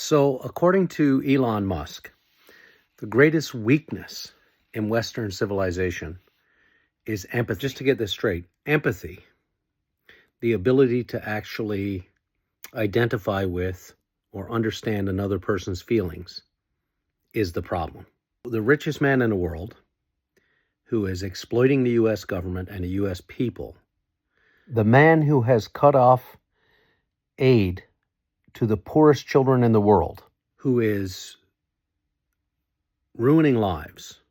So, according to Elon Musk, the greatest weakness in Western civilization is empathy. Just to get this straight, empathy, the ability to actually identify with or understand another person's feelings, is the problem. The richest man in the world, who is exploiting the U.S. government and the U.S. people, the man who has cut off aid to the poorest children in the world, who is ruining lives,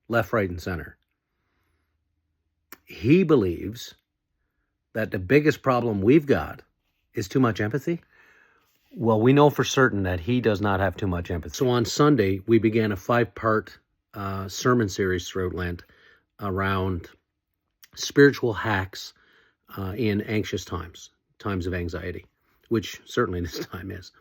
left, right, and center. He believes that the biggest problem we've got is too much empathy. Well, we know for certain that he does not have too much empathy. So on Sunday, we began a 5-part sermon series throughout Lent around spiritual hacks in anxious times, times of anxiety, which certainly this time is.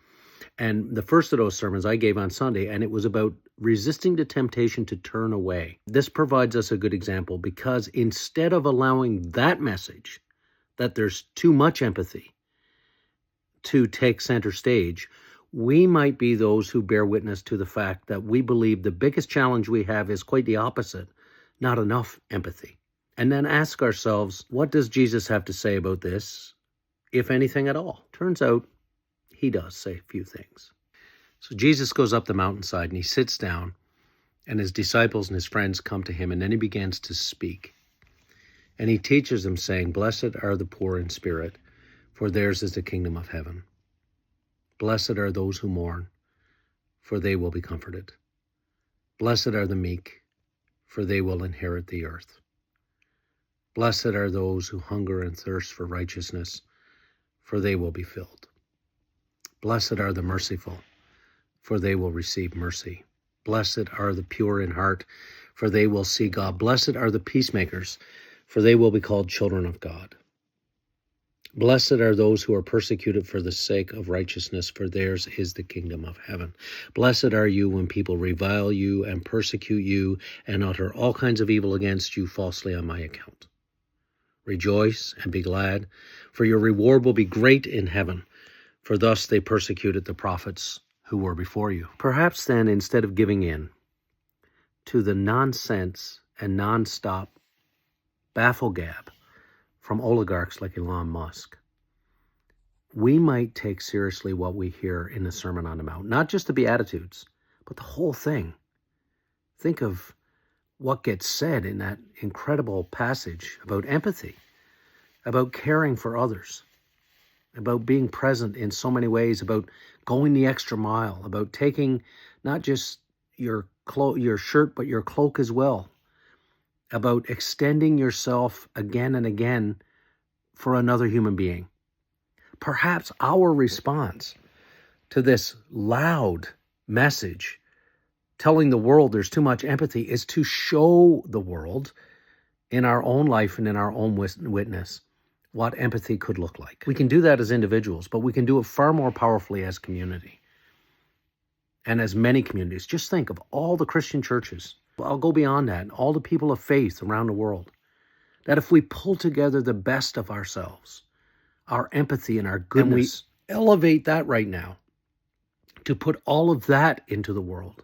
And the first of those sermons I gave on Sunday, and it was about resisting the temptation to turn away. This provides us a good example because instead of allowing that message, that there's too much empathy, to take center stage, we might be those who bear witness to the fact that we believe the biggest challenge we have is quite the opposite, not enough empathy. And then ask ourselves, what does Jesus have to say about this, if anything at all? Turns out he does say a few things. So Jesus goes up the mountainside and he sits down, and his disciples and his friends come to him, and then he begins to speak. And he teaches them, saying, "Blessed are the poor in spirit, for theirs is the kingdom of heaven. Blessed are those who mourn, for they will be comforted. Blessed are the meek, for they will inherit the earth. Blessed are those who hunger and thirst for righteousness, for they will be filled. Blessed are the merciful, for they will receive mercy. Blessed are the pure in heart, for they will see God. Blessed are the peacemakers, for they will be called children of God. Blessed are those who are persecuted for the sake of righteousness, for theirs is the kingdom of heaven. Blessed are you when people revile you and persecute you and utter all kinds of evil against you falsely on my account. Rejoice and be glad, for your reward will be great in heaven, for thus they persecuted the prophets who were before you." Perhaps then, instead of giving in to the nonsense and nonstop baffle-gab from oligarchs like Elon Musk, we might take seriously what we hear in the Sermon on the Mount, not just the Beatitudes, but the whole thing. Think of what gets said in that incredible passage about empathy, about caring for others, about being present in so many ways, about going the extra mile, about taking not just your shirt, but your cloak as well, about extending yourself again and again for another human being. Perhaps our response to this loud message telling the world there's too much empathy is to show the world in our own life and in our own witness what empathy could look like. We can do that as individuals, but we can do it far more powerfully as community and as many communities. Just think of all the Christian churches. I'll go beyond that, all the people of faith around the world, that if we pull together the best of ourselves, our empathy and our goodness, and we elevate that right now to put all of that into the world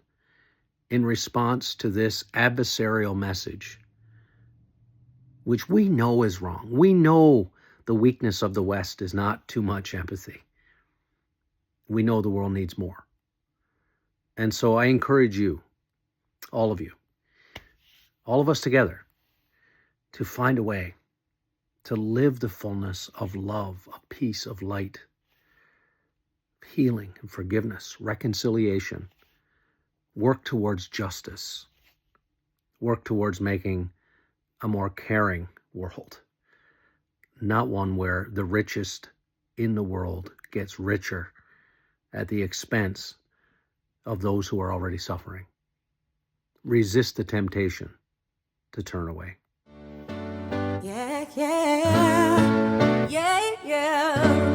in response to this adversarial message, which we know is wrong. We know the weakness of the West is not too much empathy. We know the world needs more. And so I encourage you, all of you, all of us together, to find a way to live the fullness of love, of peace, of light, healing and forgiveness, reconciliation, work towards justice, work towards making a more caring world, not one where the richest in the world gets richer at the expense of those who are already suffering. Resist the temptation to turn away. Yeah, yeah, yeah, yeah.